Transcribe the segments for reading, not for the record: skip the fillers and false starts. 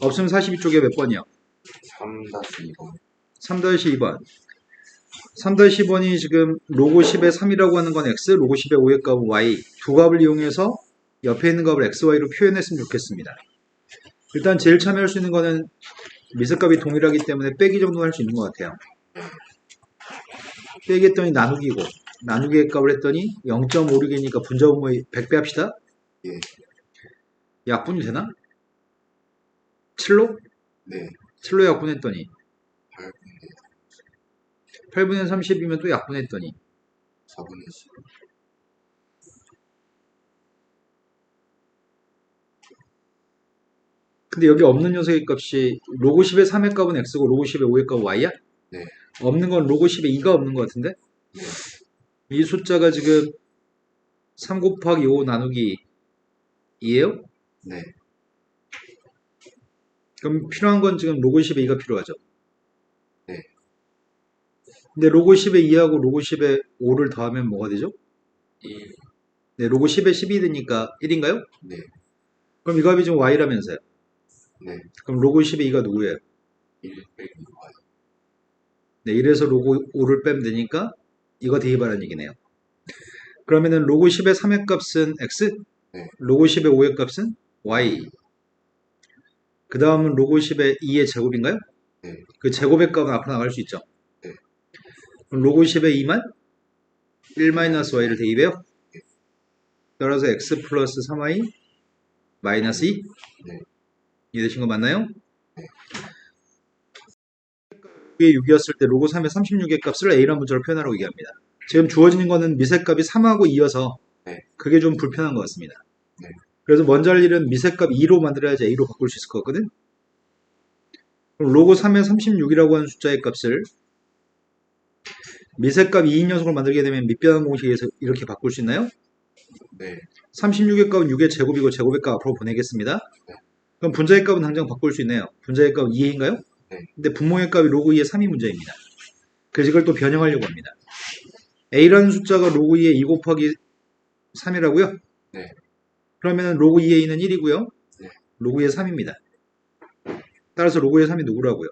없으면 42쪽에 몇 번이요? 3-2번. 3-2번. 3-2번이 지금 로고 10의 3이라고 하는 건 x, 로고 10의 5의 값은 y. 두 값을 이용해서 옆에 있는 값을 x, y로 표현했으면 좋겠습니다. 일단 제일 참여할 수 있는 거는 미스값이 동일하기 때문에 빼기 정도는 할 수 있는 것 같아요. 빼기 했더니 나누기고, 나누기의 값을 했더니 0.56이니까 분자분모의 100배 합시다. 예. 약분이 되나? 7로? 네. 7로 약분했더니 8분의 8분의 30이면 또 약분했더니 4분의 10. 근데 여기 없는 녀석의 값이 로고 10의 3의 값은 x고 로고 10의 5의 값은 y야? 네. 없는 건 로고 10의 2가 없는 것 같은데? 네. 이 숫자가 지금 3 곱하기 5 나누기 2예요? 네. 그럼 필요한 건 지금 로고 10의 2가 필요하죠. 네. 근데 로고 10의 2하고 로고 10의 5를 더하면 뭐가 되죠? 1. 네, 로고 10의 10이 되니까 1인가요? 네. 그럼 이 값이 지금 y라면서요. 네. 그럼 로고 10의 2가 누구예요? 1 빼기 y. 네, 1에서 로고 5를 빼면 되니까 이거 대입하라는 얘기네요. 그러면은 로고 10의 3의 값은 x, 네. 로고 10의 5의 값은 y. 그 다음은 로고 10의 2의 제곱인가요? 네. 그 제곱의 값은 앞으로 나갈 수 있죠. 네. 그럼 로고 10의 2만 1-y를 대입해요. 따라서 x 플러스 3y 마이너스 2. 네. 이해되신 거 맞나요? 네. 이게 6이었을 때 로고 3의 36의 값을 a라는 문자로 표현하라고 얘기합니다. 지금 주어지는 거는 미세값이 3하고 2여서 네. 그게 좀 불편한 것 같습니다. 네. 그래서 먼저 할 일은 미세값 2로 만들어야지 a로 바꿀 수 있을 것 같거든. 그럼 로고 3의 36이라고 하는 숫자의 값을 미세값 2인 녀석을 만들게 되면 밑변환 공식에서 이렇게 바꿀 수 있나요? 네. 36의 값은 6의 제곱이고 제곱의 값 앞으로 보내겠습니다. 네. 그럼 분자의 값은 당장 바꿀 수 있네요. 분자의 값은 2인가요? 네. 근데 분모의 값이 로그 2의 3이 문제입니다. 그래서 이걸 또 변형하려고 합니다. a라는 숫자가 로그 2의 2 곱하기 3이라고요? 네. 그러면 로그 2의 2는 1이고요. 네. 로그 2의 3입니다. 따라서 로그 2의 3이 누구라고요?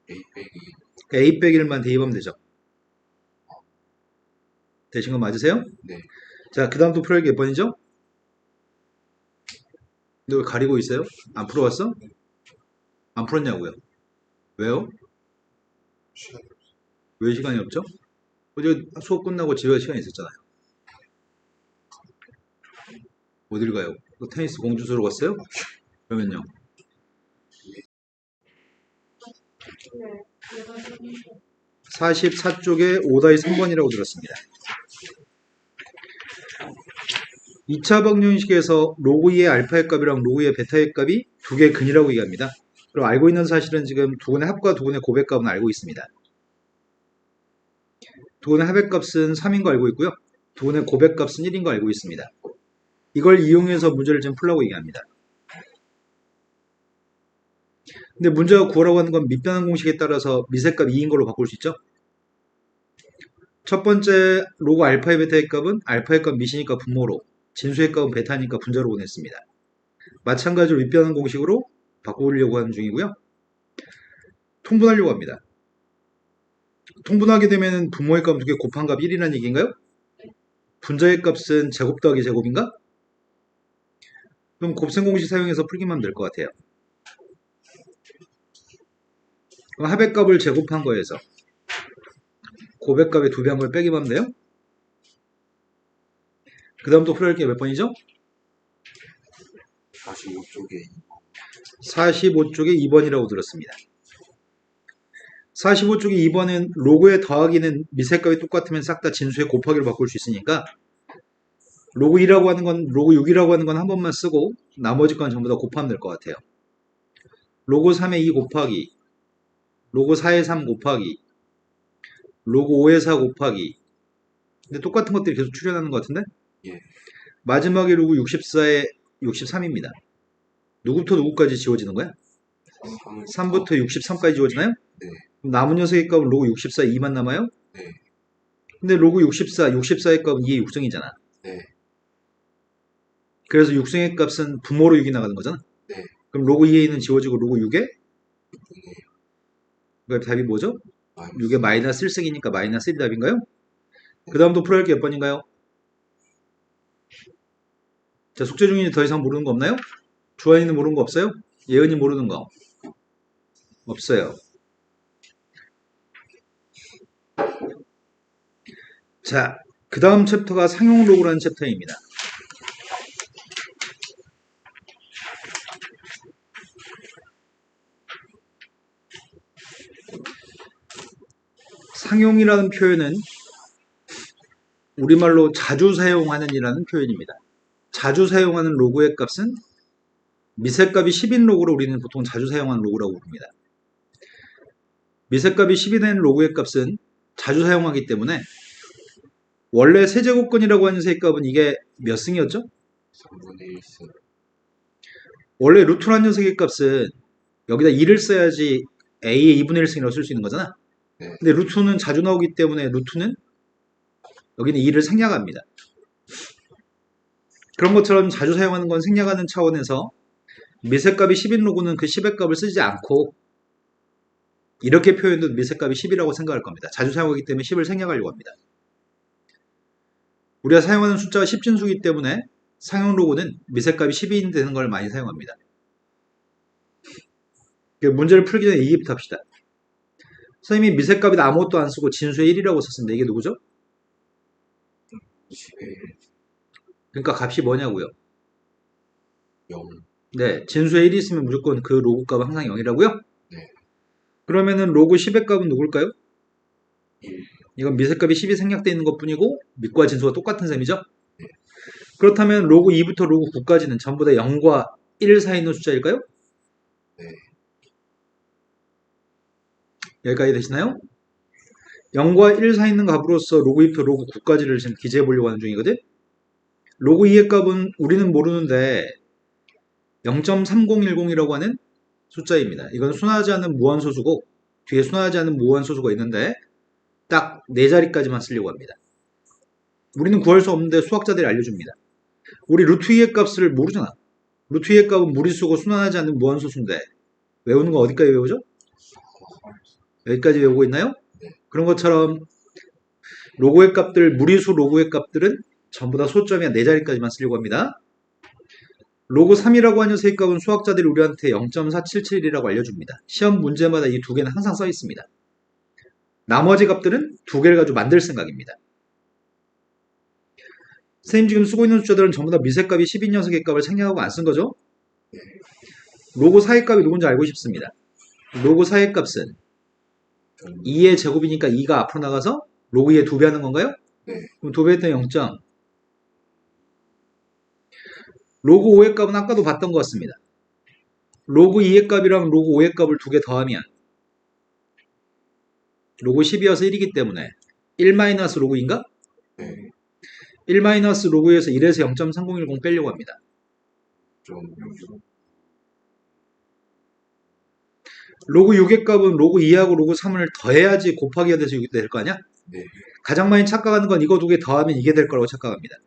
A 빼기 그러니까 a 빼기 1만 대입하면 되죠. 되신 거 맞으세요? 네. 자, 그 다음 또 풀어야 몇 번이죠? 근데 왜 가리고 있어요? 안 풀어왔어? 안 풀었냐고요? 왜요? 시간이 없어. 왜 시간이 없죠? 어제 수업 끝나고 집에 갈 시간이 있었잖아요. 어딜 가요? 또 테니스 공주소로 갔어요? 그러면요. 44쪽에 5-3번이라고 들었습니다. 2차 방정식에서 로그 2의 알파의 값이랑 로그 2의 베타의 값이 두 개의 근이라고 얘기합니다. 그리고 알고 있는 사실은 지금 두 근의 합과 두 근의 곱의 값은 알고 있습니다. 두 근의 합의 값은 3인 거 알고 있고요. 두 근의 곱의 값은 1인 거 알고 있습니다. 이걸 이용해서 문제를 좀 풀라고 얘기합니다. 근데 문제가 구하라고 하는 건 밑변환 공식에 따라서 미세값 2인 걸로 바꿀 수 있죠. 첫 번째 로그 알파의 베타의 값은 알파의 값 미시니까 분모로, 진수의 값은 베타니까 분자로 보냈습니다. 마찬가지로 윗변환 공식으로 바꾸려고 하는 중이고요. 통분하려고 합니다. 통분하게 되면 분모의 값은 두 개 곱한 값 1이라는 얘기인가요? 분자의 값은 제곱 더하기 제곱인가? 그럼 곱셈 공식 사용해서 풀기만 하면 될 것 같아요. 그럼 합의 값을 제곱한 거에서 곱의 값의 두 배 한 걸 빼기만 하면 돼요? 그 다음 또 풀어야 할 게 몇 번이죠? 45쪽에 45쪽에 2번이라고 들었습니다. 45쪽에 2번은 로그의 더하기는 미세값이 똑같으면 싹 다 진수의 곱하기로 바꿀 수 있으니까 로그 2라고 하는 건 로그 6이라고 하는 건 한 번만 쓰고 나머지 건 전부 다 곱하면 될 것 같아요. 로그 3의 2 곱하기 로그 4의 3 곱하기 로그 5의 4 곱하기 근데 똑같은 것들이 계속 출현하는 것 같은데? 예. 마지막에 로그 64의 63입니다. 누구부터 누구까지 지워지는 거야? 3부터 63까지 지워지나요? 네. 그럼 남은 녀석의 값은 로그 64의 2만 남아요? 네. 근데 로그 64의 값은 2의 6승이잖아. 네. 그래서 6승의 값은 분모로 6이 나가는 거잖아. 네. 그럼 로그 2a는 지워지고 로그 6에? 그러니까 답이 뭐죠? 6에 마이너스 1승이니까 마이너스 1이 답인가요? 그 다음도 풀어야 할 게 몇 번인가요? 자, 숙제 중에 더 이상 모르는 거 없나요? 주한이는 모르는 거 없어요? 예은이 모르는 거 없어요. 자, 그 다음 챕터가 상용 로그라는 챕터입니다. 상용이라는 표현은 우리말로 자주 사용하는 이라는 표현입니다. 자주 사용하는 로그의 값은 미세값이 10인 로그를 우리는 보통 자주 사용하는 로그라고 부릅니다. 미세값이 10이 되는 로그의 값은 자주 사용하기 때문에 원래 세제곱근이라고 하는 세값은 이게 몇 승이었죠? 3분의 1승. 원래 루트라는 녀석의 값은 여기다 2를 써야지 a의 2분의 1승이라고 쓸 수 있는 거잖아. 네. 근데 루트는 자주 나오기 때문에 루트는 여기는 2를 생략합니다. 그런 것처럼 자주 사용하는 건 생략하는 차원에서 미세값이 10인 로그는 그 10의 값을 쓰지 않고 이렇게 표현해도 미세값이 10이라고 생각할 겁니다. 자주 사용하기 때문에 10을 생략하려고 합니다. 우리가 사용하는 숫자가 10진수이기 때문에 상용 로그는 미세값이 10이 되는 걸 많이 사용합니다. 문제를 풀기 전에 이해부터 합시다. 선생님이 미세값이 아무것도 안 쓰고 진수에 1이라고 썼습니다. 이게 누구죠? 10의 1. 그러니까 값이 뭐냐고요? 0. 네, 진수에 1이 있으면 무조건 그 로그 값은 항상 0이라고요? 네. 그러면은 로그 10의 값은 누굴까요? 1. 이건 미세값이 10이 생략되어 있는 것 뿐이고 밑과 진수가 똑같은 셈이죠? 네. 그렇다면 로그 2부터 로그 9까지는 전부 다 0과 1 사이에 있는 숫자일까요? 네. 여기까지 되시나요? 0과 1 사이에 있는 값으로서 로그 2부터 로그 9까지를 지금 기재해 보려고 하는 중이거든? 로그 2의 값은 우리는 모르는데 0.3010이라고 하는 숫자입니다. 이건 순하지 않은 무한소수고 뒤에 순하지 않은 무한소수가 있는데 딱 4자리까지만 쓰려고 합니다. 우리는 구할 수 없는데 수학자들이 알려줍니다. 우리 루트 2의 값을 모르잖아. 루트 2의 값은 무리수고 순환하지 않는 무한소수인데 외우는 건 어디까지 외우죠? 여기까지 외우고 있나요? 그런 것처럼 로그의 값들, 무리수 로그의 값들은 전부 다 소점이 4자리까지만 쓰려고 합니다. 로그 3이라고 하는 녀석의 값은 수학자들이 우리한테 0.477이라고 알려줍니다. 시험 문제마다 이 두 개는 항상 써 있습니다. 나머지 값들은 두 개를 가지고 만들 생각입니다. 선생님 지금 쓰고 있는 숫자들은 전부 다 미세값이 10인 녀석의 값을 생략하고 안 쓴 거죠? 로그 4의 값이 누군지 알고 싶습니다. 로그 4의 값은 2의 제곱이니까 2가 앞으로 나가서 로그 2의 2배 하는 건가요? 네. 그럼 2배 했더니 0점. 로그 5의 값은 아까도 봤던 것 같습니다. 로그 2의 값이랑 로그 5의 값을 두 개 더하면 로그 10이어서 1이기 때문에 1 마이너스 로그인가? 네. 1 마이너스 로그에서 1에서 0.3010 빼려고 합니다. 좀 로그 6의 값은 로그 2하고 로그 3을 더해야지 곱하기가 돼서 6이 될 거 아니야? 네. 가장 많이 착각하는 건 이거 두 개 더하면 이게 될 거라고 착각합니다.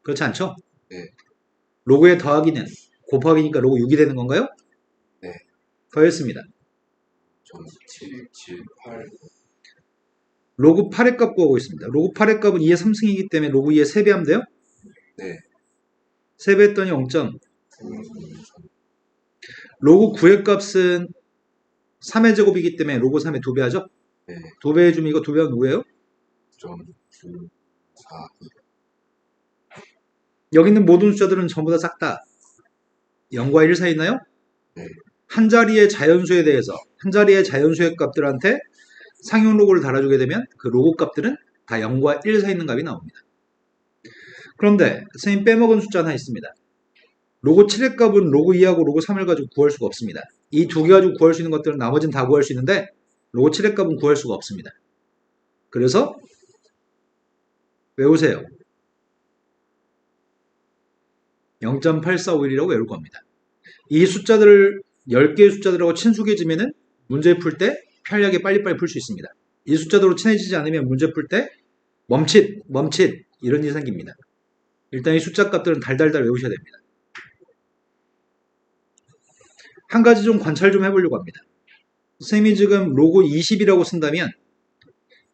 그렇지 않죠? 네. 로그의 더하기는 곱하기니까 로그 6이 되는 건가요? 네. 더했습니다. 좀 7, 7, 8. 로그 8의 값 구하고 있습니다. 로그 8의 값은 2의 3승이기 때문에 로그 2의 3배 하면 돼요? 네. 3배 했더니 0점. 로그 9의 값은 3의 제곱이기 때문에 로그 3의 2배 하죠? 네. 2배 해주면 이거 2배 하면 누구예요? 좀 9, 4. 여기 있는 모든 숫자들은 전부 다 작다. 0과 1 사이 있나요? 네. 한 자리의 자연수에 대해서 한 자리의 자연수의 값들한테 상용 로그를 달아주게 되면 그 로그 값들은 다 0과 1 사이 있는 값이 나옵니다. 그런데 선생님 빼먹은 숫자 하나 있습니다. 로그 7의 값은 로그 2하고 로그 3을 가지고 구할 수가 없습니다. 이 두 개 가지고 구할 수 있는 것들은 나머지는 다 구할 수 있는데 로그 7의 값은 구할 수가 없습니다. 그래서 외우세요. 0.8451이라고 외울 겁니다. 이 숫자들을 10개의 숫자들하고 친숙해지면은 문제 풀 때 편리하게 빨리빨리 풀 수 있습니다. 이 숫자들로 친해지지 않으면 문제 풀 때 멈칫 이런 일이 생깁니다. 일단 이 숫자 값들은 달달달 외우셔야 됩니다. 한 가지 좀 관찰 좀 해보려고 합니다. 선생님이 지금 로그 20이라고 쓴다면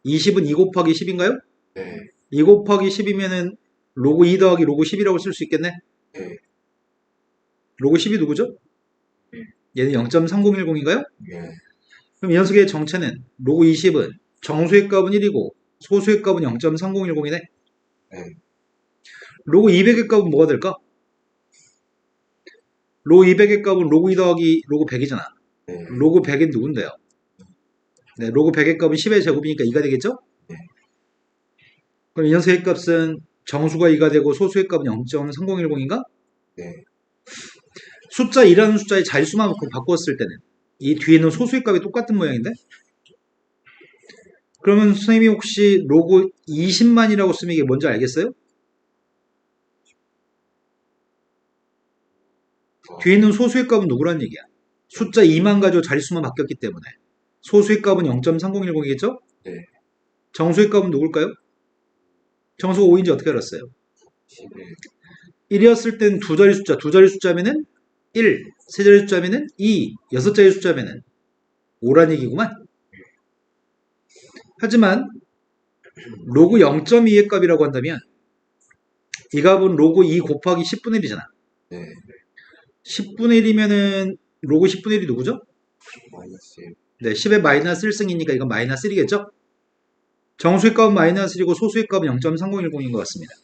20은 2 곱하기 10인가요? 네. 2 곱하기 10이면은 로그 2 더하기 로그 10이라고 쓸 수 있겠네? 네. 로그 10이 누구죠? 얘는 0.3010인가요? 네. 그럼 이 녀석의 정체는 로그 20은 정수의 값은 1이고 소수의 값은 0.3010이네. 네. 로그 200의 값은 뭐가 될까? 로그 200의 값은 로그 2 더하기 로그 100이잖아. 네. 로그 100은 누군데요? 네, 로그 100의 값은 10의 제곱이니까 2가 되겠죠? 네. 그럼 이 녀석의 값은 정수가 2가 되고 소수의 값은 0.3010인가? 네. 숫자 2라는 숫자의 자릿수만 바꿨을 때는 이 뒤에 있는 소수의 값이 똑같은 모양인데? 그러면 선생님이 혹시 로그 20만이라고 쓰면 이게 뭔지 알겠어요? 뒤에 있는 소수의 값은 누구란 얘기야? 숫자 2만 가지고 자릿수만 바뀌었기 때문에 소수의 값은 0.3010이겠죠? 네. 정수의 값은 누굴까요? 정수가 5인지 어떻게 알았어요? 11. 1이었을 땐 두 자리 숫자, 두 자리 숫자면은 1, 세 자리 숫자면은 2, 여섯 자리 숫자면은 5란 얘기구만. 하지만 로그 0.2의 값이라고 한다면 이 값은 로그 2 곱하기 10분의 1이잖아. 네. 10분의 1이면은 로그 10분의 1이 누구죠? 마이너스 1. 네, 10의 마이너스 1승이니까 이건 마이너스 1이겠죠? 정수의 값은 마이너스 1이고 소수의 값은 0.3010인 것 같습니다.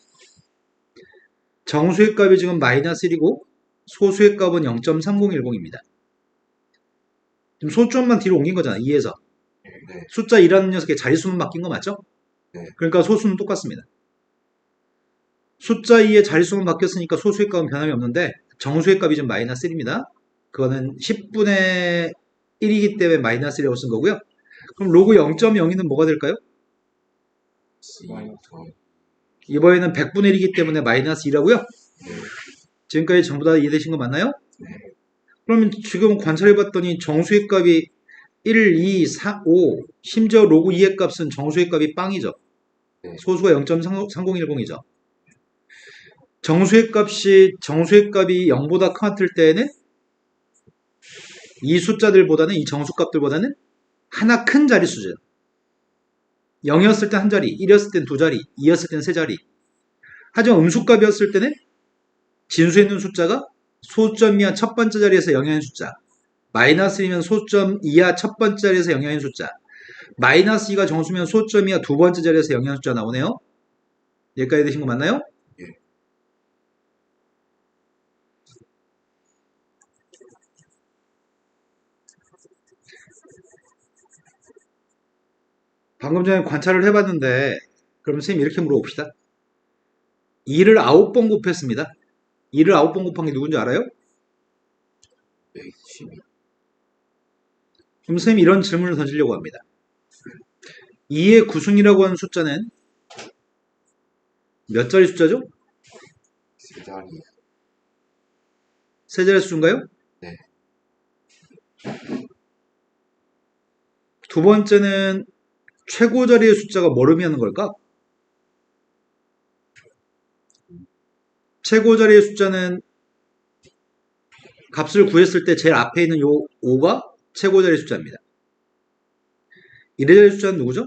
정수의 값이 지금 마이너스 1이고 소수의 값은 0.3010입니다. 지금 소점만 뒤로 옮긴 거잖아. 2에서. 네. 숫자 2라는 녀석의 자릿수만 바뀐 거 맞죠? 네. 그러니까 소수는 똑같습니다. 숫자 2의 자릿수만 바뀌었으니까 소수의 값은 변함이 없는데 정수의 값이 지금 마이너스 1입니다. 그거는 10분의 1이기 때문에 마이너스 1이라고 쓴 거고요. 그럼 로그 0.02는 뭐가 될까요? 마이너스 이번에는 100분의 1이기 때문에 마이너스 2라고요? 네. 지금까지 전부 다 이해되신 거 맞나요? 네. 그러면 지금 관찰해봤더니 정수의 값이 1, 2, 4, 5 심지어 로그 2의 값은 정수의 값이 빵이죠. 네. 소수가 0.3010이죠. 정수의 값이 0보다 커질 때에는 이 숫자들보다는 이 정수값들보다는 하나 큰 자릿수죠. 0이었을 땐 한 자리, 1이었을 땐 두 자리, 2였을 땐 세 자리. 하지만 음수값이었을 때는 진수에 있는 숫자가 소점 이하 첫 번째 자리에서 0인 숫자, 마이너스 1이면 소점 이하 첫 번째 자리에서 0인 숫자, 마이너스 2가 정수면 소점 이하 두 번째 자리에서 0인 숫자 나오네요. 여기까지 되신 거 맞나요? 예. 방금 전에 관찰을 해봤는데 그럼 선생님 이렇게 물어봅시다. 2를 9번 곱했습니다. 2를 9번 곱한 게 누군지 알아요? 112. 그럼 선생님이 이런 질문을 던지려고 합니다. 2의 구승이라고 하는 숫자는 몇 자리 숫자죠? 세 자리. 세 자리 숫자인가요? 네. 두 번째는 최고 자리의 숫자가 뭘 의미하는 걸까? 최고 자리의 숫자는 값을 구했을 때 제일 앞에 있는 요 5가 최고 자리의 숫자입니다. 1의 자리 숫자는 누구죠?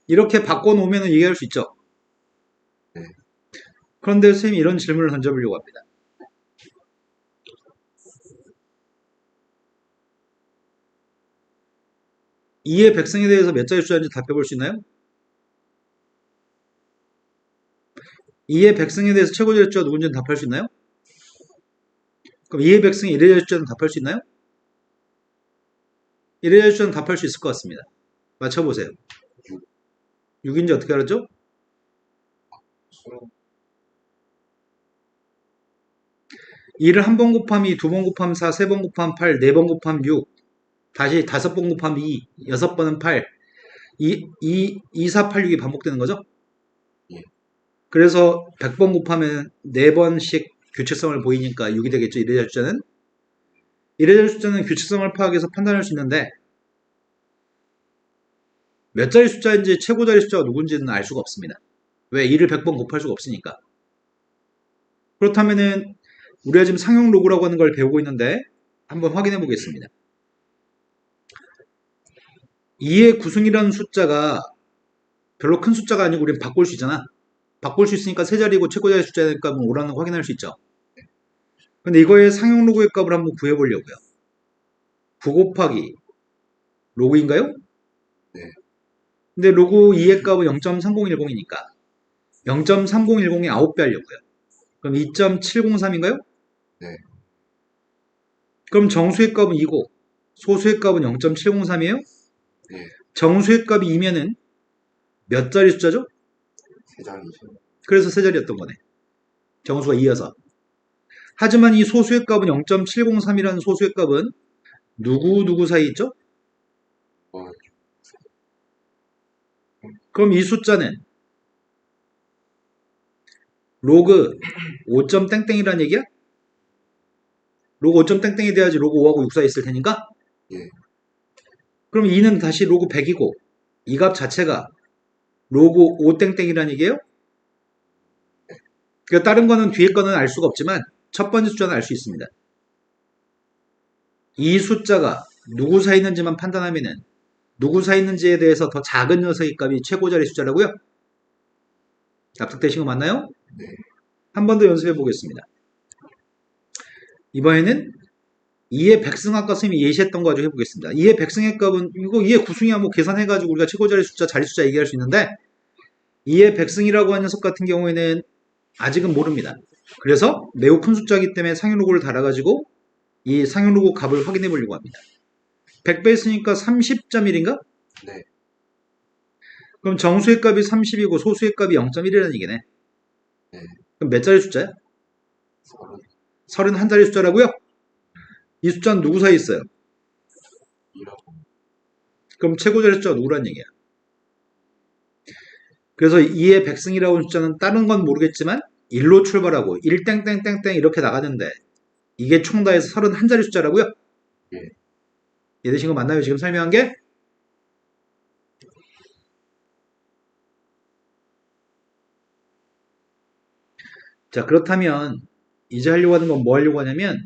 이렇게 바꿔놓으면 얘기할 수 있죠. 네. 그런데 선생님이 이런 질문을 던져보려고 합니다. 2의 백승에 대해서 몇 자리 숫자인지 답해볼 수 있나요? 2의 백승에 대해서 최고 자리 숫자가 누군지는 답할 수 있나요? 그럼 2의 백승이 1의 자리 숫자는 답할 수 있나요? 1의 자리 숫자는 답할 수 있을 것 같습니다. 맞춰보세요. 6인지 어떻게 알았죠? 수능. 2를 한 번 곱하면 2, 두 번 곱하면 4, 세 번 곱하면 8, 네 번 곱하면 6, 다시 다섯 번 곱하면 2, 여섯 번은 8, 2, 4, 8, 6이 반복되는 거죠? 예. 그래서 100번 곱하면 4번씩 규칙성을 보이니까 6이 되겠죠, 1의 자리 숫자는? 1의 자리 숫자는 규칙성을 파악해서 판단할 수 있는데 몇 자리 숫자인지 최고 자리 숫자가 누군지는 알 수가 없습니다. 왜? 2를 100번 곱할 수가 없으니까. 그렇다면은 우리가 지금 상용 로그라고 하는 걸 배우고 있는데 한번 확인해 보겠습니다. 2의 구승이라는 숫자가 별로 큰 숫자가 아니고 우리는 바꿀 수 있잖아. 바꿀 수 있으니까 세 자리고 최고자리 숫자의 값은 5라는 거 확인할 수 있죠. 근데 이거의 상용 로그의 값을 한번 구해보려고요. 9 곱하기 로그인가요? 네. 근데 로그 2의 값은 0.3010이니까 0.3010에 9배 하려고요. 그럼 2.703인가요? 네. 그럼 정수의 값은 2고 소수의 값은 0.703이에요? 네. 정수의 값이 2면은 몇 자리 숫자죠? 세 자리죠. 그래서 세 자리였던 거네. 정수가 2여서. 하지만 이 소수의 값은 0.703이라는 소수의 값은 누구 사이 있죠? 어, 그럼 이 숫자는 로그 5점 땡땡이라는 얘기야? 로그 5점 땡땡이 돼야지 로그 5하고 6 사이 있을 테니까? 예. 그럼 2는 다시 로그 100이고 이 값 자체가 로그 5 땡땡이라는 얘기예요? 그러니까 다른 거는 뒤에 거는 알 수가 없지만 첫 번째 숫자는 알 수 있습니다. 이 숫자가 누구 사이 있는지만 판단하면은 누구 사이 있는지에 대해서 더 작은 녀석의 값이 최고자리 숫자라고요? 납득되신 거 맞나요? 네. 한 번 더 연습해 보겠습니다. 이번에는 2의 백승합 값 선생님이 예시했던 거 가지고 해보겠습니다. 2의 백승의 값은 이거 2의 구승이야 뭐 계산해가지고 우리가 최고자리 숫자, 자리 숫자 얘기할 수 있는데 2의 백승이라고 하는 녀석 같은 경우에는 아직은 모릅니다. 그래서 매우 큰 숫자이기 때문에 상용 로그를 달아가지고 이 상용 로그 값을 확인해 보려고 합니다. 100배 했으니까 30.1인가? 네. 그럼 정수의 값이 30이고 소수의 값이 0.1이라는 얘기네. 네. 그럼 몇 자리 숫자야? 31자리 숫자라고요? 이 숫자는 누구 사이에 있어요? 2라고. 그럼 최고자리 숫자가 누구란 얘기야? 그래서 2의 백승이라고 하는 숫자는 다른 건 모르겠지만 1로 출발하고 1땡땡땡땡 이렇게 나가는데 이게 총 다 해서 31자리 숫자라고요? 예. 이해되신 거 맞나요? 지금 설명한 게? 자, 그렇다면 이제 하려고 하는 건 뭐 하려고 하냐면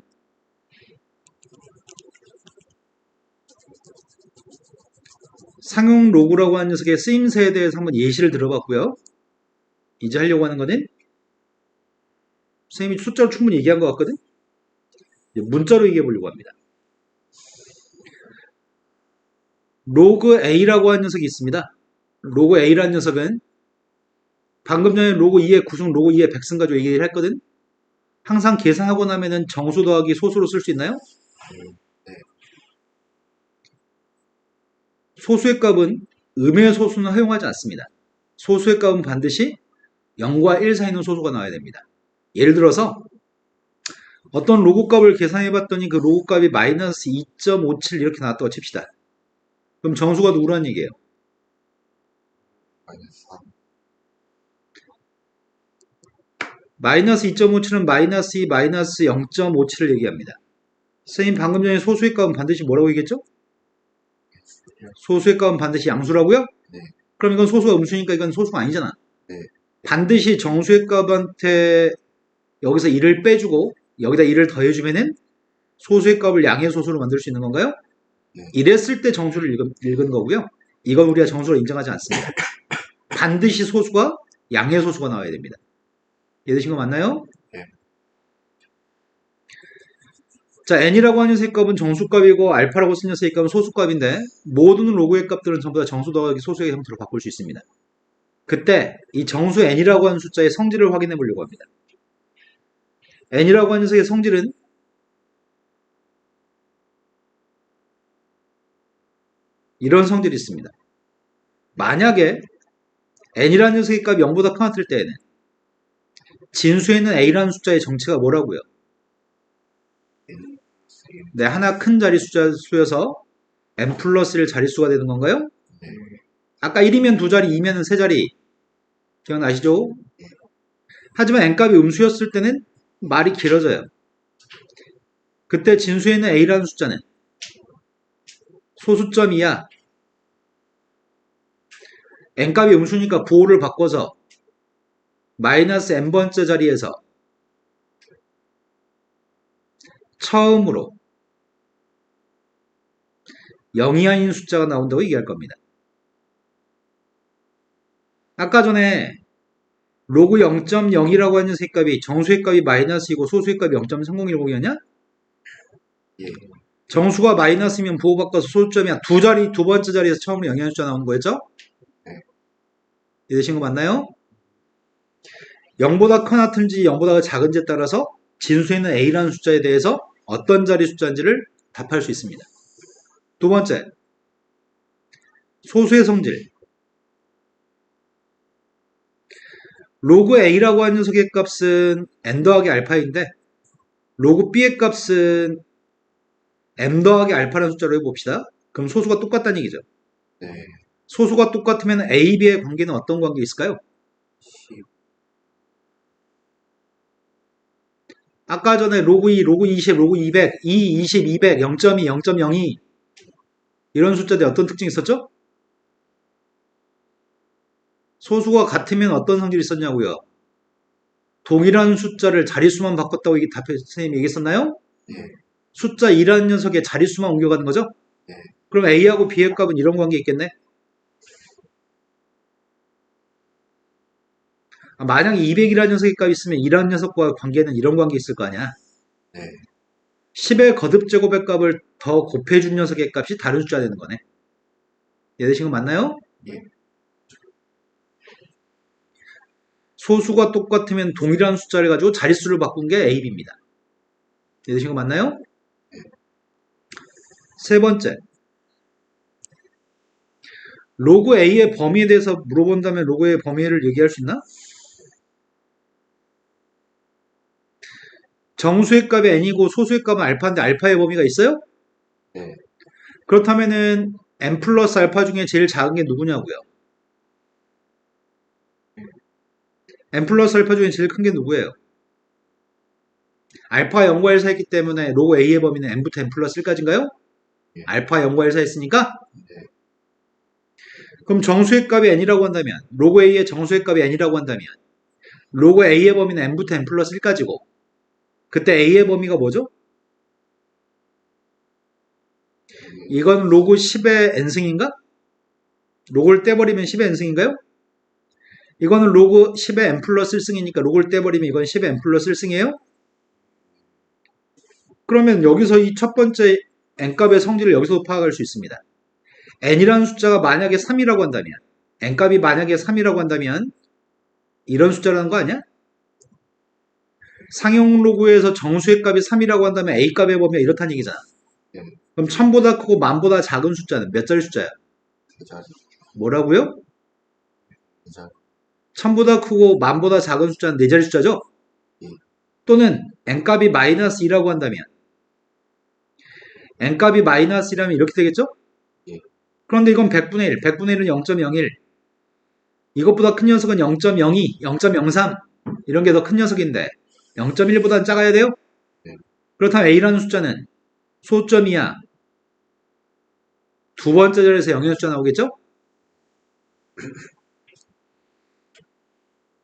상용 로그라고 하는 녀석의 쓰임새에 대해서 한번 예시를 들어봤고요. 이제 하려고 하는 거는 선생님이 숫자로 충분히 얘기한 것 같거든? 이제 문자로 얘기해 보려고 합니다. 로그 A라고 하는 녀석이 있습니다. 로그 A라는 녀석은 방금 전에 로그 2의 구승, 로그 2의 백승 가지고 얘기를 했거든? 항상 계산하고 나면은 정수 더하기 소수로 쓸 수 있나요? 네. 소수의 값은 음의 소수는 허용하지 않습니다. 소수의 값은 반드시 0과 1 사이 있는 소수가 나와야 됩니다. 예를 들어서 어떤 로그 값을 계산해 봤더니 그 로그 값이 마이너스 2.57 이렇게 나왔다고 칩시다. 그럼 정수가 누구라는 얘기예요? 마이너스 3. 마이너스 2.57은 마이너스 2, 마이너스 0.57을 얘기합니다. 선생님 방금 전에 소수의 값은 반드시 뭐라고 얘기했죠? 소수의 값은 반드시 양수라고요? 네. 그럼 이건 소수가 음수니까 이건 소수가 아니잖아. 네. 반드시 정수의 값한테 여기서 1을 빼주고 여기다 1을 더해주면은 소수의 값을 양의 소수로 만들 수 있는 건가요? 네. 이랬을 때 정수를 읽은 거고요. 이건 우리가 정수로 인정하지 않습니다. 반드시 소수가 양의 소수가 나와야 됩니다. 이해되신 거 맞나요? 네. 자, n이라고 하는 녀석의 값은 정수값이고 알파라고 쓴 녀석의 값은 소수값인데 모든 로그의 값들은 전부 다 정수 더하기 소수의 형태로 바꿀 수 있습니다. 그때 이 정수 n이라고 하는 숫자의 성질을 확인해 보려고 합니다. n이라고 하는 녀석의 성질은 이런 성질이 있습니다. 만약에 n이라는 녀석의 값이 0보다 커질 때에는 진수에 있는 a라는 숫자의 정체가 뭐라고요? 네, 하나 큰 자릿수여서 n 플러스 1 자릿수가 되는 건가요? 네. 아까 1이면 2자리, 2면은 3자리. 기억나시죠? 하지만 n값이 음수였을 때는 말이 길어져요. 그때 진수에 있는 a라는 숫자는 소수점이야. n값이 음수니까 부호를 바꿔서 마이너스 n번째 자리에서 처음으로 0이 아닌 숫자가 나온다고 얘기할 겁니다. 아까 전에 로그 0.0이라고 하는 녀석값이 정수의 값이 마이너스이고 소수의 값이 0.3010이었냐? 예. 정수가 마이너스면 부호 바꿔서 소수점이야. 두 번째 자리에서 처음으로 0이 아닌 숫자 나오는 거였죠? 네. 이해되신 거 맞나요? 0보다 크나 큰지 0보다 작은지에 따라서 진수에 있는 A라는 숫자에 대해서 어떤 자리 숫자인지를 답할 수 있습니다. 두 번째, 소수의 성질. 로그 A라고 하는 녀석의 값은 n 더하기 알파인데 로그 B의 값은 m 더하기 알파라는 숫자로 해봅시다. 그럼 소수가 똑같다는 얘기죠. 네. 소수가 똑같으면 A, B의 관계는 어떤 관계 있을까요? 10. 아까 전에 로그 2, 로그 20, 로그 200, 2, 20, 200, 0.2, 0.02 이런 숫자들이 어떤 특징이 있었죠? 소수가 같으면 어떤 성질이 있었냐고요? 동일한 숫자를 자릿수만 바꿨다고 선생님이 얘기했었나요? 예. 숫자 2라는 녀석의 자릿수만 옮겨가는 거죠? 네. 그럼 A하고 B의 값은 이런 관계 있겠네? 만약에 200이라는 녀석의 값이 있으면 2라는 녀석과 관계는 이런 관계 있을 거 아니야? 네. 10의 거듭제곱의 값을 더 곱해준 녀석의 값이 다른 숫자 되는 거네. 이해되신 거 맞나요? 예. 소수가 똑같으면 동일한 숫자를 가지고 자릿수를 바꾼 게 A, B입니다. 이해되신 거 맞나요? 세 번째, 로그 A의 범위에 대해서 물어본다면 로그의 범위를 얘기할 수 있나? 정수의 값이 n이고 소수의 값은 알파인데 알파의 범위가 있어요? 네. 그렇다면은 n 플러스 알파 중에 제일 작은 게 누구냐고요? n 플러스 알파 중에 제일 큰 게 누구예요? 알파 0과 1 사이기 때문에 로그 A의 범위는 n부터 n 플러스 1까지인가요? 예. 알파 0과 1 사이였으니까? 네. 그럼 정수의 값이 n이라고 한다면 로그 A의 정수의 값이 n이라고 한다면 로그 A의 범위는 n부터 n 플러스 1까지고 그때 A의 범위가 뭐죠? 이건 로그 10의 n승인가? 로그를 떼버리면 10의 n승인가요? 이거는 로그 10의 n 플러스 1승이니까 로그를 떼버리면 이건 10의 n 플러스 1승이에요? 그러면 여기서 이 첫 번째 n값의 성질을 여기서 파악할 수 있습니다. n이라는 숫자가 만약에 3이라고 한다면 n값이 만약에 3이라고 한다면 이런 숫자라는 거 아니야? 상용 로그에서 정수의 값이 3이라고 한다면 A값의 범위가 이렇다는 얘기잖아. 네. 그럼 1000보다 크고 1000보다 작은 숫자는 몇 자리 숫자야? 세 자리. 뭐라고요? 세 자리. 1000보다 크고 1000보다 작은 숫자는 4자리 숫자죠? 예. 또는 n값이 마이너스 2라고 한다면 n값이 마이너스 1이라면 이렇게 되겠죠? 예. 그런데 이건 100분의 1, 100분의 1은 0.01 이것보다 큰 녀석은 0.02, 0.03 이런 게 더 큰 녀석인데 0.1보다 작아야 돼요? 네. 그렇다면 A라는 숫자는 소점이야. 두 번째 자리에서 0의 숫자 나오겠죠?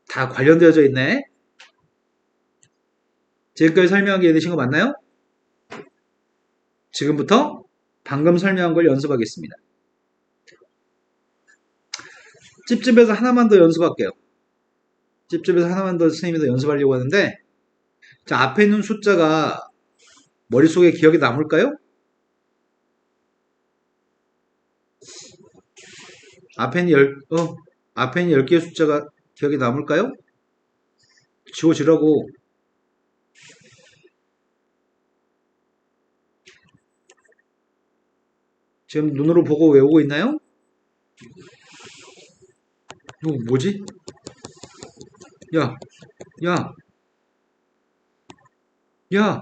다 관련되어져 있네. 지금까지 설명한 게 이해되신 거 맞나요? 지금부터 방금 설명한 걸 연습하겠습니다. 찝찝해서 하나만 더 연습할게요. 찝찝해서 하나만 더 선생님이 더 연습하려고 하는데 자, 앞에 있는 숫자가 머릿속에 기억에 남을까요? 앞에 있는 10개의 숫자가 기억에 남을까요? 지워지라고. 지금 눈으로 보고 외우고 있나요? 이거 뭐지? 야, 야, 야.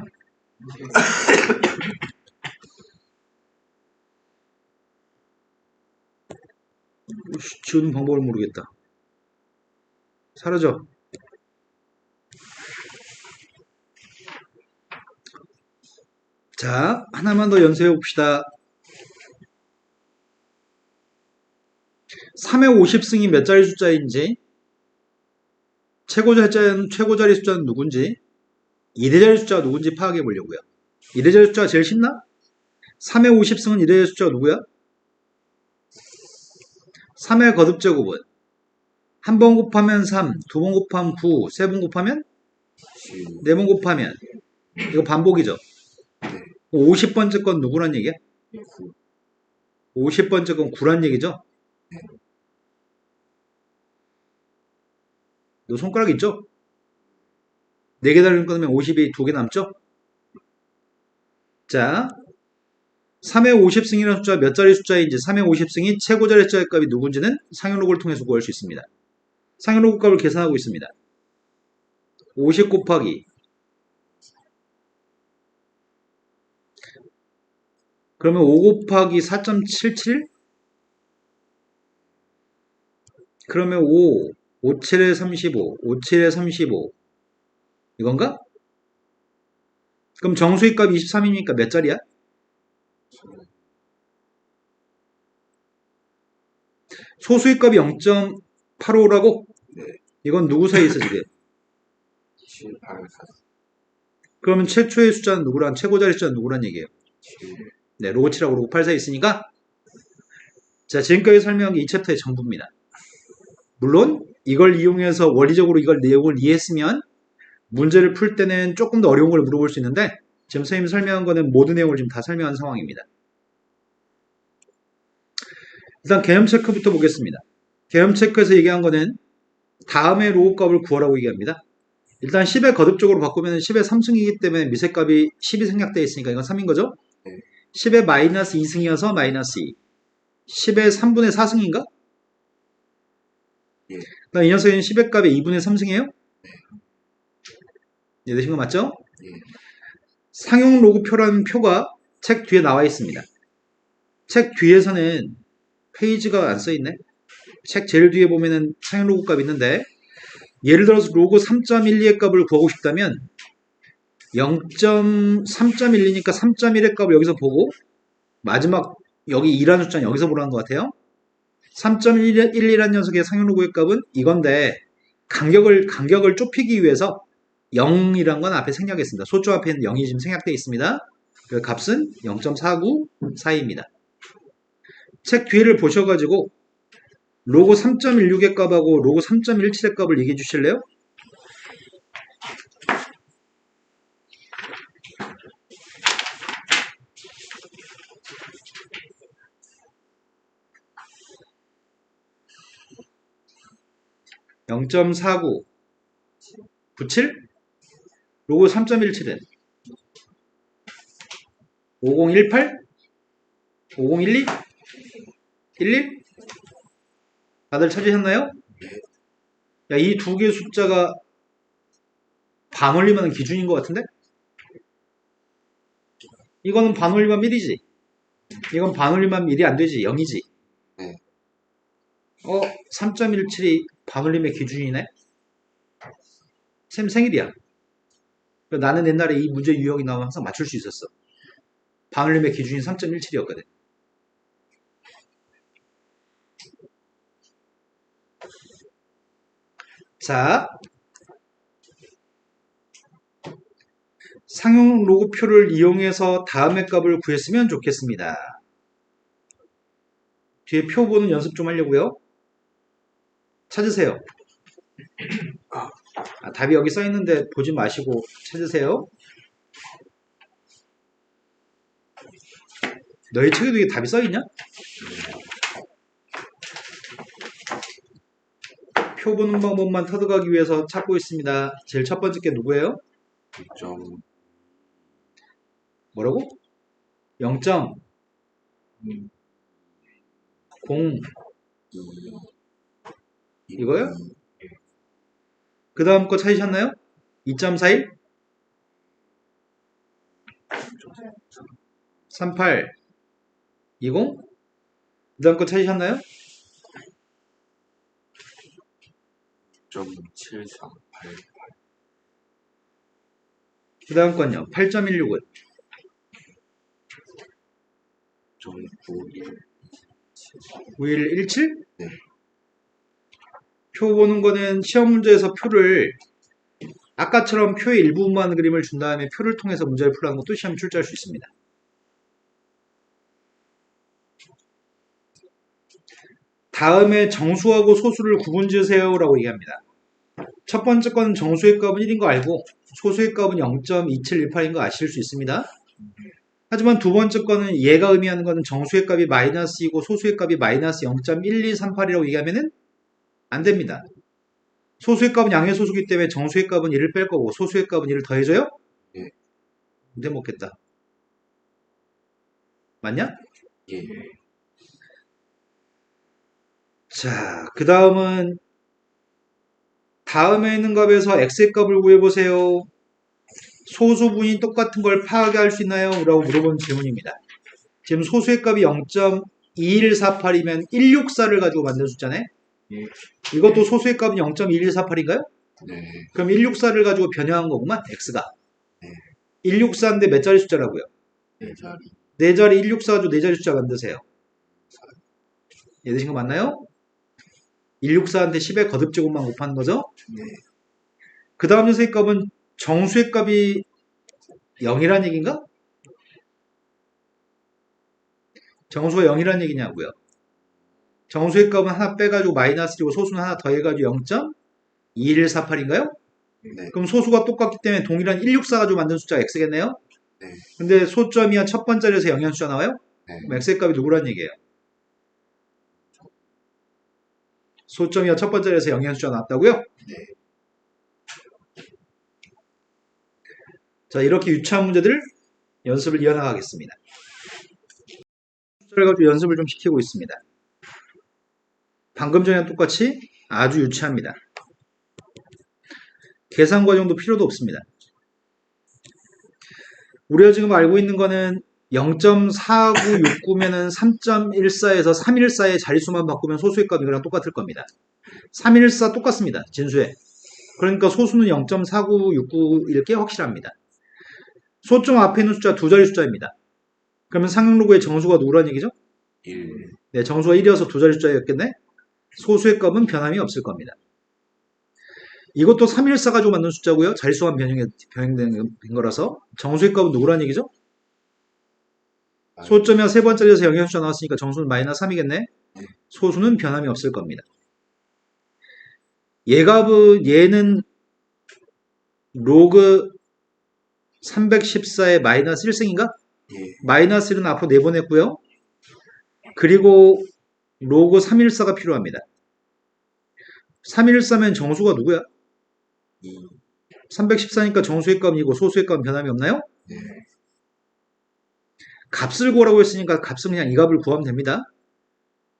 지우는 방법을 모르겠다. 사라져. 자, 하나만 더 연습해 봅시다. 3의 50승이 몇 자리 숫자인지, 최고 자리 숫자는 누군지, 2대 자리 숫자가 누군지 파악해 보려고요. 이래저래 숫자가 제일 쉽나? 3의 50승은 이래저래 숫자가 누구야? 3의 거듭제곱은 한 번 곱하면 3, 두 번 곱하면 9, 세 번 곱하면 10. 네 번 곱하면 이거 반복이죠. 네. 50번째 건 누구란 얘기야? 9. 50번째 건 9란 얘기죠. 너 손가락 있죠? 4개 달린 거면 50이 2개 남죠? 자, 3의 50승이라는 숫자가 몇 자리 숫자인지 3의 50승이 최고 자리 숫자의 값이 누군지는 상용로그를 통해서 구할 수 있습니다. 상용로그 값을 계산하고 있습니다. 50 곱하기 그러면 5 곱하기 4.77? 그러면 5, 57에 35, 57에 35 이건가? 그럼 정수의 값 23이니까 몇 자리야? 소수의 값이 0.85라고? 네. 이건 누구 사이에 있어 지금? 7, 8, 4, 그러면 최초의 숫자는 누구란, 최고 자리 숫자는 누구란 얘기예요? 7. 네, 로고 7하고 로고 8 사이에 있으니까 자, 지금까지 설명한 게 이 챕터의 전부입니다. 물론 이걸 이용해서 원리적으로 이걸 내용을 이해했으면 문제를 풀 때는 조금 더 어려운 걸 물어볼 수 있는데 지금 선생님이 설명한 거는 모든 내용을 지금 다 설명한 상황입니다. 일단 개념 체크부터 보겠습니다. 개념 체크에서 얘기한 거는 다음의 로우 값을 구하라고 얘기합니다. 일단 10의 거듭적으로 바꾸면 10의 3승이기 때문에 미세값이 10이 생략되어 있으니까 이건 3인 거죠? 네. 10의 마이너스 2승이어서 마이너스 2. 10의 3분의 4승인가? 예. 그럼 이 녀석은 10의 값의 2분의 3승이에요? 이해되신 거 맞죠? 예. 상용 로그표라는 표가 책 뒤에 나와 있습니다. 책 뒤에서는 페이지가 안 써 있네. 책 제일 뒤에 보면은 상용 로그 값이 있는데 예를 들어서 로그 3.12의 값을 구하고 싶다면 0.3.12니까 3.1의 값을 여기서 보고 마지막 여기 2라는 숫자는 여기서 보라는 것 같아요. 3.11이라는 녀석의 상용 로그의 값은 이건데 간격을 좁히기 위해서 0이란 건 앞에 생략했습니다. 소조 앞에는 0이 지금 생략되어 있습니다. 그 값은 0.494입니다. 책 뒤를 보셔가지고 로고 3.16의 값하고 로고 3.17의 값을 얘기해 주실래요? (0.49) 97? 로고 3.17은 5018? 5012? 11? 다들 찾으셨나요? 야, 이 두 개의 숫자가 반올림하는 기준인 것 같은데? 이거는 반올림하면 1이지. 이건 반올림하면 1이 안 되지. 0이지. 네. 3.17이 반올림의 기준이네? 쌤 생일이야. 나는 옛날에 이 문제 유형이 나오면 항상 맞출 수 있었어. 반올림의 기준이 3.17이었거든. 자, 상용 로그표를 이용해서 다음의 값을 구했으면 좋겠습니다. 뒤에 표 보는 연습 좀 하려고요. 찾으세요. 답이 여기 써 있는데 보지 마시고 찾으세요. 너희 책에도 이게 답이 써 있냐? 표 보는 방법만 터득하기 위해서 찾고 있습니다. 제일 첫 번째 게 누구예요? 6점. 뭐라고? 0.0 이거요? 그 다음 거 찾으셨나요? 2.41 38 20 그 다음 거 찾으셨나요? 6.7388. 그 다음 건요. 8.16은 9.91. 9117? 네. 표 보는 거는 시험 문제에서 표를 아까처럼 표의 일부분만 그림을 준 다음에 표를 통해서 문제를 풀라는 것도 시험에 출제할 수 있습니다. 다음에 정수하고 소수를 구분 지으세요 라고 얘기합니다. 첫 번째 거는 정수의 값은 1인 거 알고 소수의 값은 0.2718인 거 아실 수 있습니다. 하지만 두 번째 거는 얘가 의미하는 거는 정수의 값이 마이너스이고 소수의 값이 마이너스 0.1238이라고 얘기하면은 안 됩니다. 소수의 값은 양의 소수기 때문에 정수의 값은 1을 뺄 거고 소수의 값은 1을 더해줘요? 예. 근데 먹겠다. 맞냐? 예. 자, 그 다음은 다음에 있는 값에서 x의 값을 구해보세요. 소수분이 똑같은 걸 파악해 할 수 있나요? 라고 물어본 질문입니다. 지금 소수의 값이 0.2148이면 164를 가지고 만든 숫자네? 예. 이것도 소수의 값은 0.2148인가요? 네. 그럼 164를 가지고 변형한 거구만, x가. 네. 164인데 몇 자리 숫자라고요? 네 자리. 4자리 164 가지고 4자리 숫자 만드세요. 이해되신 거 맞나요? 164한테 10의 거듭제곱만 곱하는 거죠? 네. 그 다음 녀석의 값은 정수의 값이 0이란 얘기인가? 정수가 0이란 얘기냐고요. 정수의 값은 하나 빼가지고 마이너스이고 소수는 하나 더해가지고 0.2148인가요? 네. 그럼 소수가 똑같기 때문에 동일한 164 가지고 만든 숫자가 x겠네요? 네. 근데 소점이야 첫 번째 자리에서 영향 숫자 나와요? 네. 그럼 x의 값이 누구란 얘기예요? 소점이야 첫 번째 자리에서 영향 숫자 나왔다고요? 네. 자, 이렇게 유치한 문제들을 연습을 이어나가겠습니다. 숫자를 가지고 연습을 좀 시키고 있습니다. 방금 전이랑 똑같이 아주 유치합니다. 계산 과정도 필요도 없습니다. 우리가 지금 알고 있는 거는 0.4969면은 3.14에서 314의 자릿수만 바꾸면 소수의 값이 이거랑 똑같을 겁니다. 314 똑같습니다. 진수에. 그러니까 소수는 0.4969일 게 확실합니다. 소점 앞에 있는 숫자 두 자리 숫자입니다. 그러면 상용로그의 정수가 누구란 얘기죠? 1. 네, 정수가 1이어서 두 자리 숫자였겠네? 소수의 값은 변함이 없을 겁니다. 이것도 314 가지고 만든 숫자고요. 자릿수만 변형된 거라서 정수의 값은 누구란 얘기죠? 소점이야 세 번째에서 영향 숫자 나왔으니까 정수는 마이너스 3이겠네? 소수는 변함이 없을 겁니다. 얘는 로그 314의 마이너스 1승인가? 예. 마이너스 1은 앞으로 내보냈고요. 그리고 로그 314가 필요합니다. 314면 정수가 누구야? 2. 314니까 정수의 값은 이고 소수의 값은 변함이 없나요? 네. 값을 구하라고 했으니까 값은 그냥 이 값을 구하면 됩니다.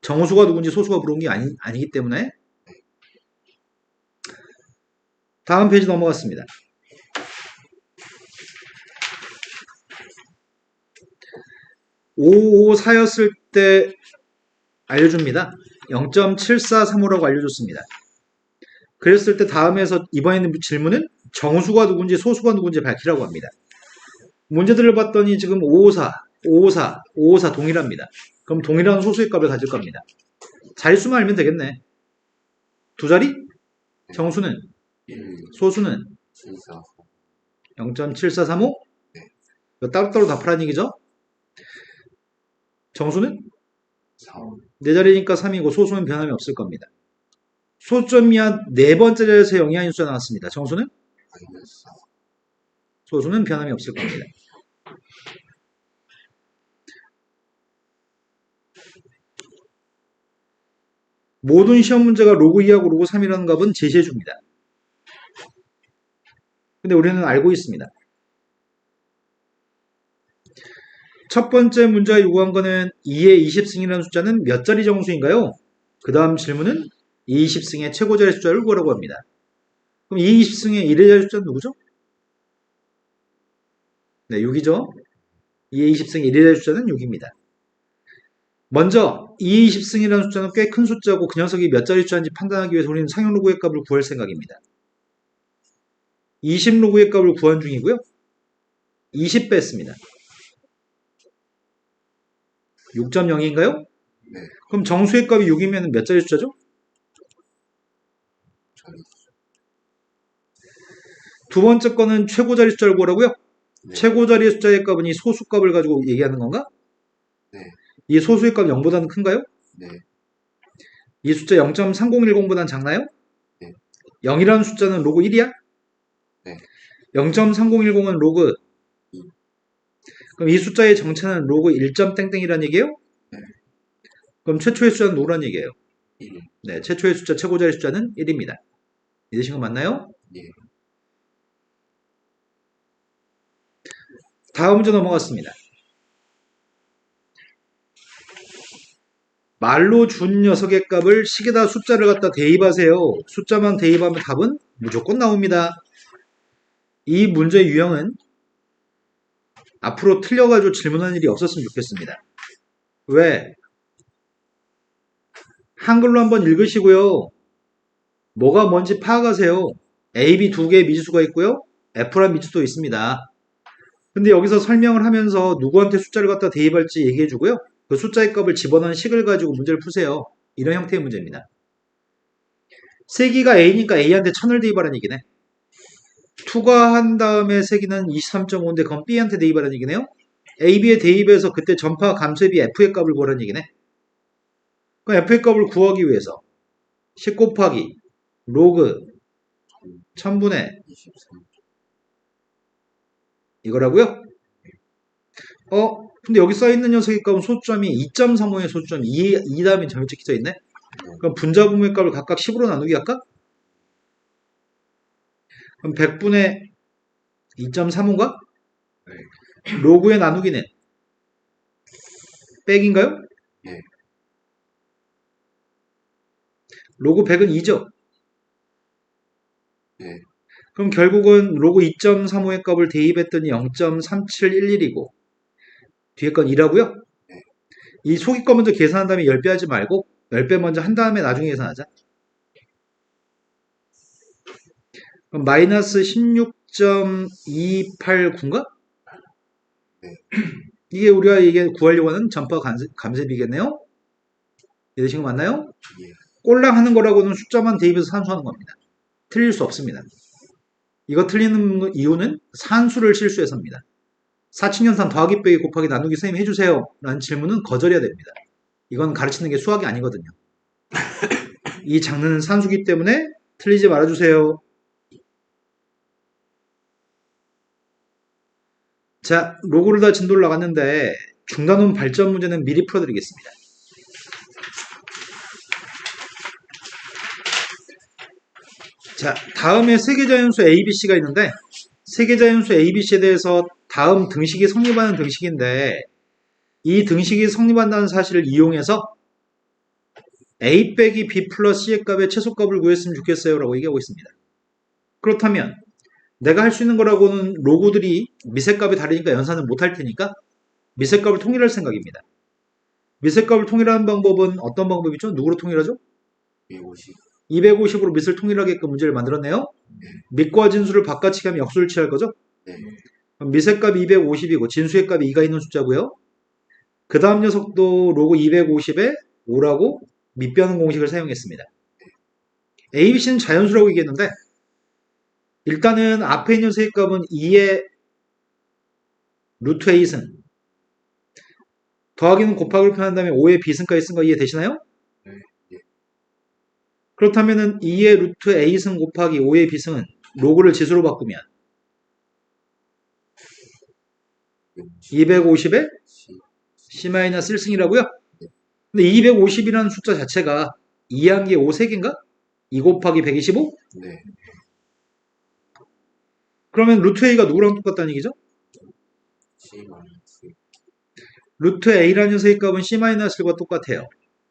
정수가 누군지 소수가 물어본 게 아니기 때문에. 다음 페이지 넘어갔습니다. 554였을 때 알려줍니다. 0.7435라고 알려줬습니다. 그랬을 때 다음에서 이번에 있는 질문은 정수가 누군지 소수가 누군지 밝히라고 합니다. 문제들을 봤더니 지금 554 동일합니다. 그럼 동일한 소수의 값을 가질 겁니다. 자릿수만 알면 되겠네. 두 자리? 정수는? 1. 소수는? 74. 0.7435? 네. 이거 따로따로 답하라는 얘기죠? 정수는? 4. 네 자리니까 3이고 소수는 변함이 없을 겁니다. 소점이야 네 번째 자리에서 영향인 숫자 나왔습니다. 정수는? 마이너스 4. 소수는 변함이 없을 겁니다. 모든 시험 문제가 로그 2하고 로그 3이라는 값은 제시해 줍니다. 근데 우리는 알고 있습니다. 첫 번째 문제가 요구한 거는 2의 20승이라는 숫자는 몇 자리 정수인가요? 그 다음 질문은 2의 20승의 최고자리 숫자를 구하라고 합니다. 그럼 2의 20승의 1의 자리 숫자는 누구죠? 네, 6이죠. 2의 20승의 1의 자리 숫자는 6입니다. 먼저 2의 20승이라는 숫자는 꽤 큰 숫자고 그 녀석이 몇 자리 숫자인지 판단하기 위해서 우리는 상용로그의 값을 구할 생각입니다. 20로그의 값을 구한 중이고요. 20 뺐습니다. 6.0인가요? 네. 그럼 정수의 값이 6이면 몇 자리 숫자죠? 자리. 두 번째 거는 최고자리 숫자를 구하라고요? 네. 최고자리 숫자의 값은 이 소수값을 가지고 얘기하는 건가? 네. 이 소수의 값 0보다는 큰가요? 네. 이 숫자 0.3010보다는 작나요? 네. 0이라는 숫자는 로그 1이야? 네. 0.3010은 로그 이. 그럼 이 숫자의 정체는 로그 1.땡땡이라는 얘기예요? 네. 그럼 최초의 숫자는 뭐라는 얘기예요? 1. 네, 최초의 숫자 최고자리 숫자는 1입니다. 이해되신 거 맞나요? 예. 다음 문제 넘어갔습니다. 말로 준 녀석의 값을 식에다 숫자를 갖다 대입하세요. 숫자만 대입하면 답은 무조건 나옵니다. 이 문제의 유형은 앞으로 틀려가지고 질문하는 일이 없었으면 좋겠습니다. 왜? 한글로 한번 읽으시고요. 뭐가 뭔지 파악하세요. A, B 두 개의 미지수가 있고요. F란 미지수도 있습니다. 근데 여기서 설명을 하면서 누구한테 숫자를 갖다 대입할지 얘기해주고요. 그 숫자의 값을 집어넣은 식을 가지고 문제를 푸세요. 이런 형태의 문제입니다. 세기가 A니까 A한테 1000을 대입하라는 얘기네. 투과한 다음에 세기는 23.5인데 그건 B한테 대입하라는 얘기네요. A, B에 대입해서 그때 전파 감소비 F의 값을 구하라는 얘기네. 그럼 F의 값을 구하기 위해서 10 곱하기 로그 1000분의 23. 이거라고요? 근데 여기 써있는 녀석의 값은 소점이 2.35의 소점이 2 다음에 점이 찍혀 있네? 그럼 분자분모의 값을 각각 10으로 나누기 할까? 그럼 100분의 2.35인가? 로그의 나누기는 백인가요? 네. 로그 100은 2죠? 네. 그럼 결국은 로그 2.35의 값을 대입했더니 0.3711이고 뒤에 건 2라고요? 네. 이 속이 거 먼저 계산한 다음에 10배 하지 말고 10배 먼저 한 다음에 나중에 계산하자. 그럼 마이너스 16.289인가? 네. 이게 우리가 이게 구하려고 하는 전파 감쇄비겠네요? 이해되신 거 맞나요? 예. 꼴랑 하는 거라고는 숫자만 대입해서 산수하는 겁니다. 틀릴 수 없습니다. 이거 틀리는 이유는 산수를 실수해서입니다. 사칙연산 더하기 빼기 곱하기 나누기 선생님 해주세요 라는 질문은 거절해야 됩니다. 이건 가르치는 게 수학이 아니거든요. 이 장르는 산수기 때문에 틀리지 말아주세요. 자, 로고를 다 진도를 나갔는데 중단원 발전 문제는 미리 풀어드리겠습니다. 자, 다음에 세계자연수 ABC가 있는데 세계자연수 ABC에 대해서 다음 등식이 성립하는 등식인데 이 등식이 성립한다는 사실을 이용해서 A 빼기 B 플러스 C의 값의 최소값을 구했으면 좋겠어요 라고 얘기하고 있습니다. 그렇다면 내가 할 수 있는 거라고는 로고들이 미세값이 다르니까 연산은 못할 테니까 미세값을 통일할 생각입니다. 미세값을 통일하는 방법은 어떤 방법이죠? 누구로 통일하죠? 150. 250으로 밑을 통일하게끔 문제를 만들었네요. 밑과 진수를 바깥치기 하면 역수를 취할 거죠? 네. 그럼 미세값이 250이고 진수의 값이 2가 있는 숫자고요. 그 다음 녀석도 로그 250에 5라고 밑변 공식을 사용했습니다. ABC는 자연수라고 얘기했는데 일단은 앞에 있는 녀석의 값은 2의 루트 A승 더하기는 곱하기를 표현한 다음에 5의 B승까지 쓴 거 이해되시나요? 네. 예. 그렇다면은 2의 루트 A승 곱하기 5의 B승은 로그를 지수로 바꾸면 250에 C-1승이라고요? 근데 250이라는 숫자 자체가 2한 개 5세개인가? 2 곱하기 125? 네. 그러면 루트 A가 누구랑 똑같다는 얘기죠? C 마이너스. 루트 A라는 녀석의 값은 C-1과 똑같아요.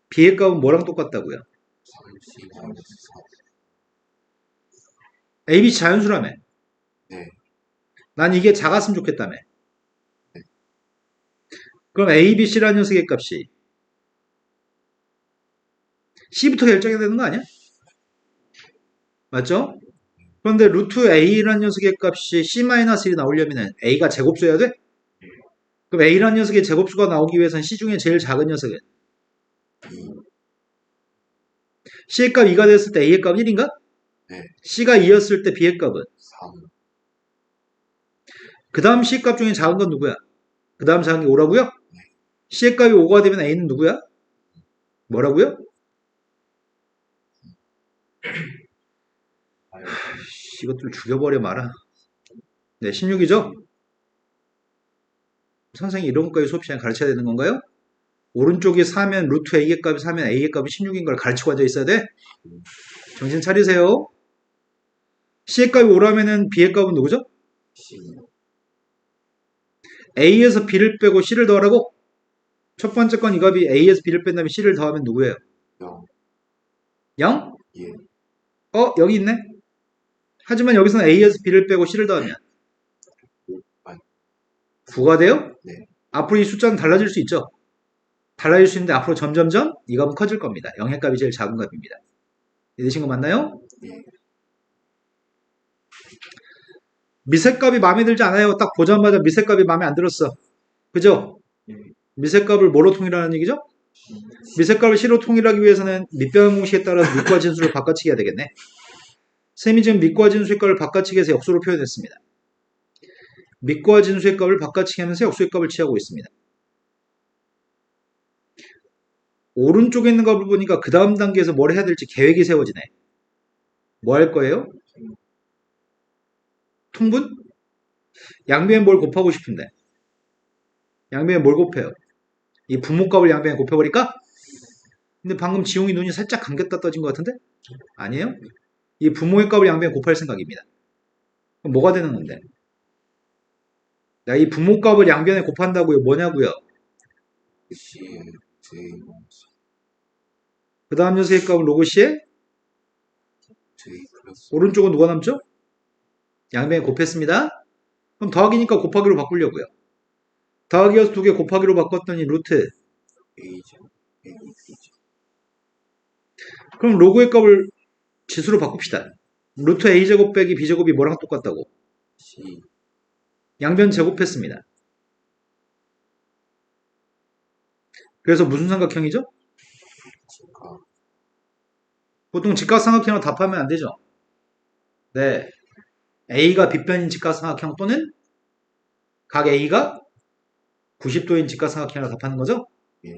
B의 값은 뭐랑 똑같다고요? 3C 마이너스 4. ABC 자연수라며. 네. 난 이게 작았으면 좋겠다며. 네. 그럼 ABC라는 녀석의 값이 C부터 결정해야 되는 거 아니야? 맞죠? 그런데 루트 A라는 녀석의 값이 C-1이 나오려면 A가 제곱수여야 돼? 그럼 A라는 녀석의 제곱수가 나오기 위해서는 C 중에 제일 작은 녀석은 C의 값 2가 됐을 때 A의 값 1인가? 네. C가 2였을 때 B의 값은 3. 그 다음 C의 값 중에 작은 건 누구야? 그 다음 작은 게 5라고요? C의 값이 5가 되면 A는 누구야? 뭐라고요? 이것들 죽여버려 마라. 네, 16이죠? 선생님이 이런 것까지 수업 시간에 가르쳐야 되는 건가요? 오른쪽이 4면 루트 A의 값이 4면 A의 값이 16인 걸 가르치고 앉아 있어야 돼? 정신 차리세요. C의 값이 5라면은 B의 값은 누구죠? C. A에서 B를 빼고 C를 더하라고? 첫 번째 건 이 값이 A에서 B를 뺀 다음에 C를 더하면 누구예요? 0. 0? 예. 여기 있네? 하지만 여기서는 A에서 B를 빼고 C를 더하면 5. 아니, 9가 돼요? 네. 앞으로 이 숫자는 달라질 수 있죠? 달라질 수 있는데 앞으로 점점점 이 값은 커질 겁니다. 0의 값이 제일 작은 값입니다. 이해되신 거 맞나요? 예. 미세값이 마음에 들지 않아요. 딱 보자마자 미세값이 마음에 안 들었어. 그죠? 예. 미세값을 뭐로 통일하는 얘기죠? 미세값을 C로 통일하기 위해서는 밑변 공식에 따라서 밑과 진수를 바꿔치기 해야 되겠네. 셈이 지금 밑과 진수의 값을 바꿔치기 해서 역수로 표현했습니다. 밑과 진수의 값을 바꿔치기 하면서 역수의 값을 취하고 있습니다. 오른쪽에 있는 값을 보니까 그 다음 단계에서 뭘 해야 될지 계획이 세워지네. 뭐 할 거예요? 통분? 양변에 뭘 곱하고 싶은데 양변에 뭘 곱해요? 이 분모값을 양변에 곱해버릴까? 근데 방금 지용이 눈이 살짝 감겼다 떠진 것 같은데? 아니에요? 이 분모의 값을 양변에 곱할 생각입니다. 그럼 뭐가 되는 건데? 이 분모값을 양변에 곱한다고요? 뭐냐고요? C. J. 그 다음 녀석의 값은 로그 C에 J 플러스 오른쪽은 누가 남죠? 양변에 곱했습니다. 그럼 더하기니까 곱하기로 바꾸려고요. 더하기여서 두 개 곱하기로 바꿨더니 루트. A죠. A. B죠. 그럼 로그의 값을 지수로 바꿉시다. 루트 A제곱 빼기 B제곱이 뭐랑 똑같다고? C. 양변 제곱했습니다. 그래서 무슨 삼각형이죠? 직각. 보통 직각삼각형으로 답하면 안 되죠. 네. A가 빗변인 직각삼각형 또는 각 A가 90도인 직각삼각형으로 답하는 거죠? 예.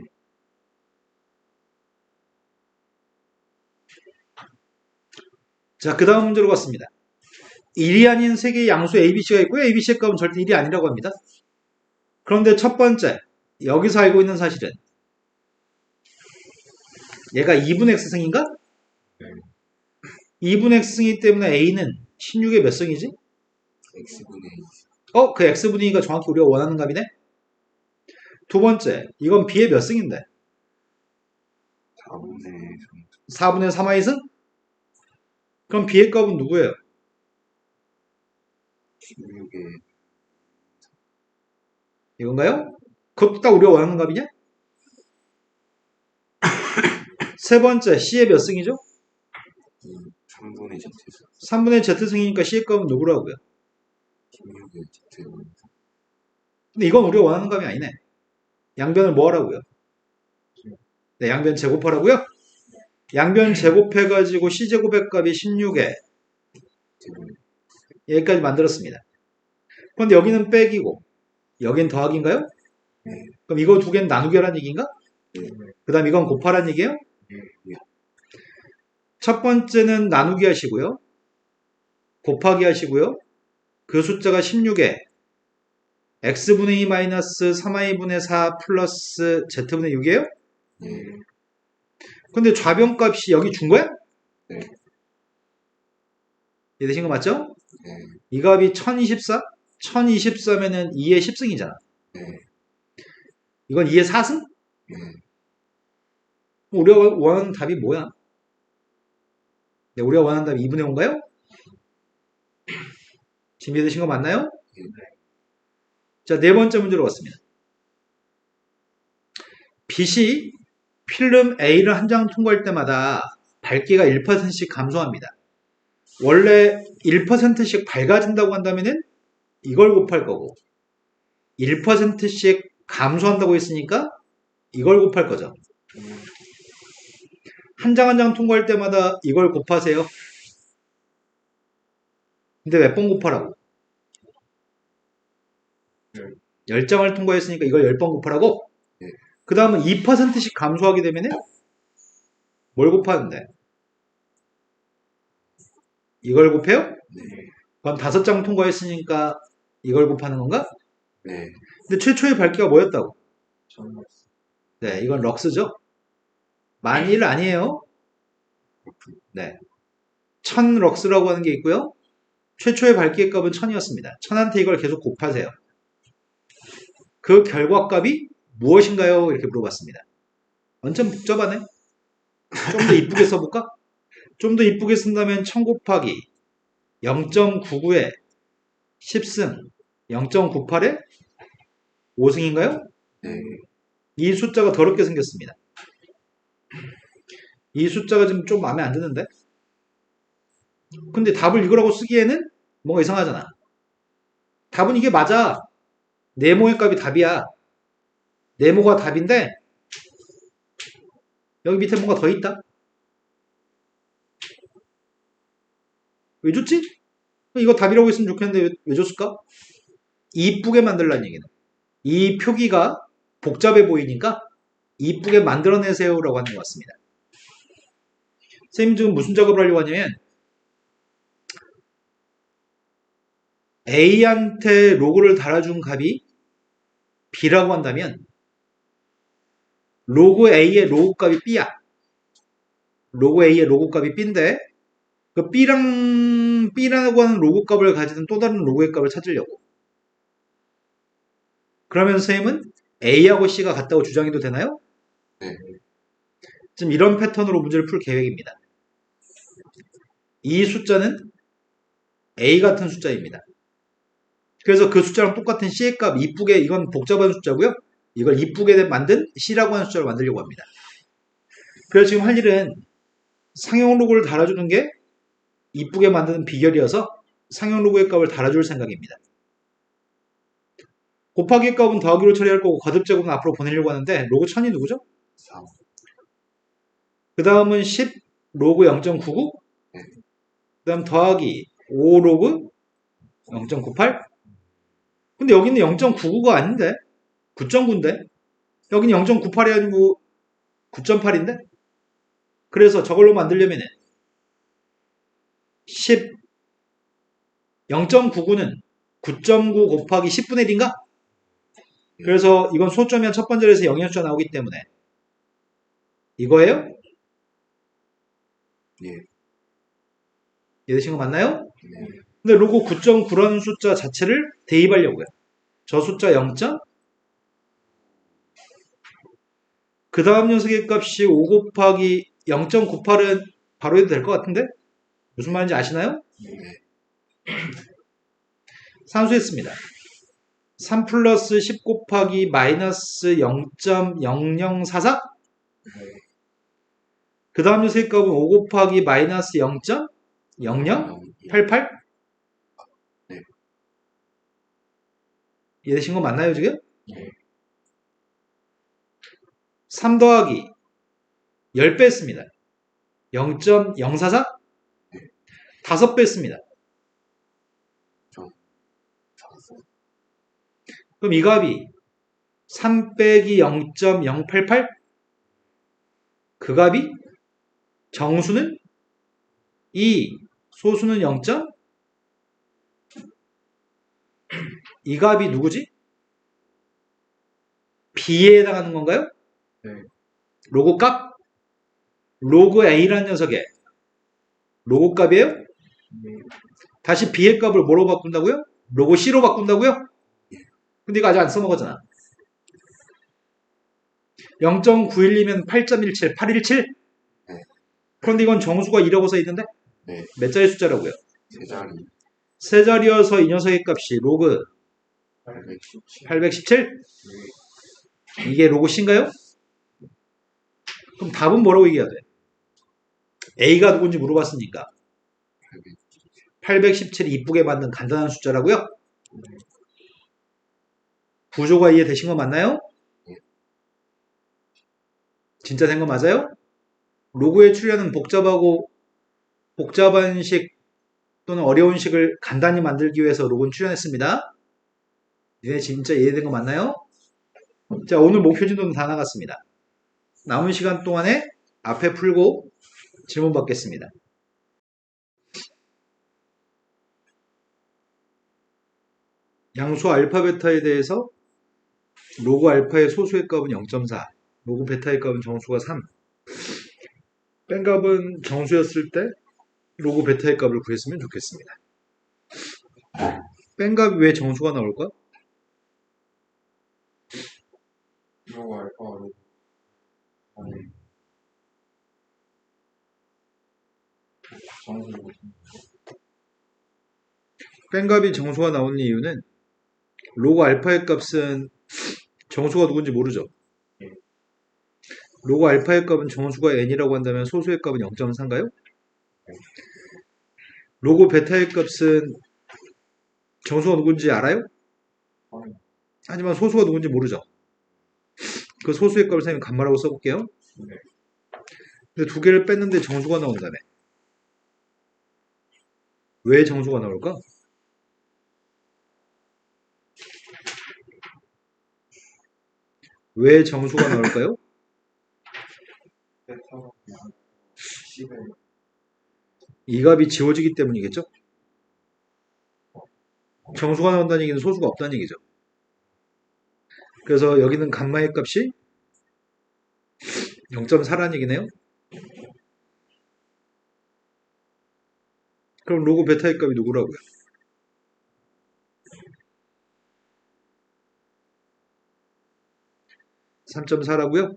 자, 그 다음 문제로 갔습니다. 1이 아닌 세 개의 양수 ABC가 있고요. ABC의 값은 절대 1이 아니라고 합니다. 그런데 첫 번째, 여기서 알고 있는 사실은 얘가 2분 X승인가? 네. 2분 X승이기 때문에 A는 16의 몇 승이지? X분의 2. 그 X분의 2가 정확히 우리가 원하는 값이네? 두 번째, 이건 B의 몇 승인데? 4분의 4분의 3의 승? 그럼 B의 값은 누구예요? 16의 이건가요? 그것도 딱 우리가 원하는 값이냐? 세 번째, C의 몇 승이죠? 3분의 Z. 3분의 Z승이니까 C의 값은 누구라고요? 16의 Z. 근데 이건 우리가 원하는 값이 아니네. 양변을 뭐 하라고요? 네, 양변 제곱하라고요? 양변 제곱해가지고 C제곱의 값이 16에 여기까지 만들었습니다. 그런데 여기는 빼기고 여긴 더하기인가요? 네. 그럼 이거 두 개는 나누기 하라는 얘기인가? 네. 그 다음 이건 곱하라는 얘기예요? 네. 첫 번째는 나누기 하시고요. 곱하기 하시고요. 그 숫자가 16에 x분의 2 마이너스 3i분의 4 플러스 z분의 6이에요? 네. 근데 좌변값이 여기 준 거야? 네. 이해되신 거 맞죠? 네. 이 값이 1024? 1024면은 2의 10승이잖아. 네. 이건 2의 4승? 네. 우리가 원하는 답이 뭐야? 네, 우리가 원하는 답이 2분의 5인가요? 지금 이해되신 거 맞나요? 네. 자, 네 번째 문제로 갔습니다. 빛이 필름 A를 한 장 통과할 때마다 밝기가 1%씩 감소합니다. 원래 1%씩 밝아진다고 한다면은 이걸 곱할 거고 1%씩 감소한다고 했으니까 이걸 곱할 거죠. 한 장 한 장 통과할 때마다 이걸 곱하세요. 근데 몇 번 곱하라고? 네. 10장을 통과했으니까 이걸 10번 곱하라고? 네. 그 다음은 2%씩 감소하게 되면은 뭘 곱하는데? 이걸 곱해요? 네. 그럼 5장 통과했으니까 이걸 곱하는 건가? 네. 근데 최초의 밝기가 뭐였다고? 천 네, 이건 럭스죠? 만일 아니에요. 네. 1000럭스라고 하는 게 있고요. 최초의 밝기의 값은 1000이었습니다. 1000한테 이걸 계속 곱하세요. 그 결과값이 무엇인가요? 이렇게 물어봤습니다. 완전 복잡하네. 좀 더 이쁘게 써볼까? 좀 더 이쁘게 쓴다면 1000 곱하기 0.99에 10승 0.98에 5승인가요? 네. 이 숫자가 더럽게 생겼습니다. 이 숫자가 지금 좀 마음에 안 드는데? 근데 답을 이거라고 쓰기에는 뭔가 이상하잖아. 답은 이게 맞아. 네모의 값이 답이야. 네모가 답인데 여기 밑에 뭔가 더 있다. 왜 줬지? 이거 답이라고 했으면 좋겠는데 왜 줬을까? 이쁘게 만들라는 얘기는. 이 표기가 복잡해 보이니까 이쁘게 만들어내세요라고 하는 것 같습니다. 선생님 지금 무슨 작업을 하려고 하냐면 A한테 로그를 달아준 값이 B라고 한다면 로그 A의 로그 값이 B야. 로그 A의 로그 값이 B인데 그 B라고 하는 로그 값을 가지는 또 다른 로그의 값을 찾으려고. 그러면 선생님은 A하고 C가 같다고 주장해도 되나요? 네. 지금 이런 패턴으로 문제를 풀 계획입니다. 이 숫자는 A 같은 숫자입니다. 그래서 그 숫자랑 똑같은 C의 값, 이쁘게, 이건 복잡한 숫자고요. 이걸 이쁘게 만든 C라고 하는 숫자를 만들려고 합니다. 그래서 지금 할 일은 상용 로그를 달아주는 게 이쁘게 만드는 비결이어서 상용 로그의 값을 달아줄 생각입니다. 곱하기 값은 더하기로 처리할 거고 거듭 제곱은 앞으로 보내려고 하는데 로그 1000이 누구죠? 4. 그 다음은 10 로그 0.99, 네. 그 다음 더하기 5 로그 0.98. 근데 여기는 0.99가 아닌데 9.9인데 여기는 0.98이 아니고 9.8인데 그래서 저걸로 만들려면 10 0.99는 9.9 곱하기 10분의 1인가? 그래서 이건 소점이야 첫 번째에서 0의 숫자 나오기 때문에 이거예요? 예. 이해되신 거 맞나요? 네. 근데 로고 9.9라는 숫자 자체를 대입하려고요. 저 숫자 0. 그 다음 녀석의 값이 5 곱하기 0.98은 바로 해도 될 것 같은데? 무슨 말인지 아시나요? 네. 산수했습니다. 3 플러스 10 곱하기 마이너스 0.0044? 그 다음 녀석의 값은 5 곱하기 마이너스 0.0088? 네. 이해되신 거 맞나요 지금? 네. 3 더하기 10배 했습니다. 0.044? 5배 했습니다. 그럼 이 값이 3 빼기 0.088? 그 값이 정수는 2, 소수는 0. 이 값이 누구지? B에 해당하는 건가요? 네. 로그 값? 로그 A라는 녀석의 로그 값이에요? 네. 다시 B의 값을 뭐로 바꾼다고요? 로그 C로 바꾼다고요? 근데 이거 아직 안 써먹었잖아. 0.912면 8.17, 817? 네. 그런데 이건 정수가 2라고 써있는데? 네. 몇 자리 숫자라고요? 세 자리. 세 자리여서 이 녀석의 값이 로그 817. 817? 네. 이게 로그 C인가요? 그럼 답은 뭐라고 얘기해야 돼? A가 누군지 물어봤으니까 817이 이쁘게 만든 간단한 숫자라고요? 구조가 이해되신 거 맞나요? 진짜 된 거 맞아요? 로그에 출연하는 복잡한 식 또는 어려운 식을 간단히 만들기 위해서 로그는 출연했습니다. 니네 진짜 이해된 거 맞나요? 자, 오늘 목표 진도는 다 나갔습니다. 남은 시간 동안에 앞에 풀고 질문 받겠습니다. 양수 알파 베타에 대해서 로그 알파의 소수의 값은 0.4, 로그 베타의 값은 정수가 3. 뺀 값은 정수였을 때 로그 베타의 값을 구했으면 좋겠습니다. 뺀 값이 왜 정수가 나올까? 로고 알파 로고 아니 정수 로고 뺀 값이 정수가 나오는 이유는 로그 알파의 값은 정수가 누군지 모르죠. 로그 알파의 값은 정수가 n이라고 한다면 소수의 값은 0.4인가요? 로그 베타의 값은 정수가 누군지 알아요? 아니 하지만 소수가 누군지 모르죠. 그 소수의 값을 선생님 감마라고 써볼게요. 네. 근데 두 개를 뺐는데 정수가 나온다며. 왜 정수가 나올까? 왜 정수가 나올까요? 베타가 그냥 10에 이 값이 지워지기 때문이겠죠? 정수가 나온다는 얘기는 소수가 없다는 얘기죠. 그래서 여기는 감마의 값이 0.4라는 얘기네요. 그럼 로그 베타의 값이 누구라고요? 3.4라고요?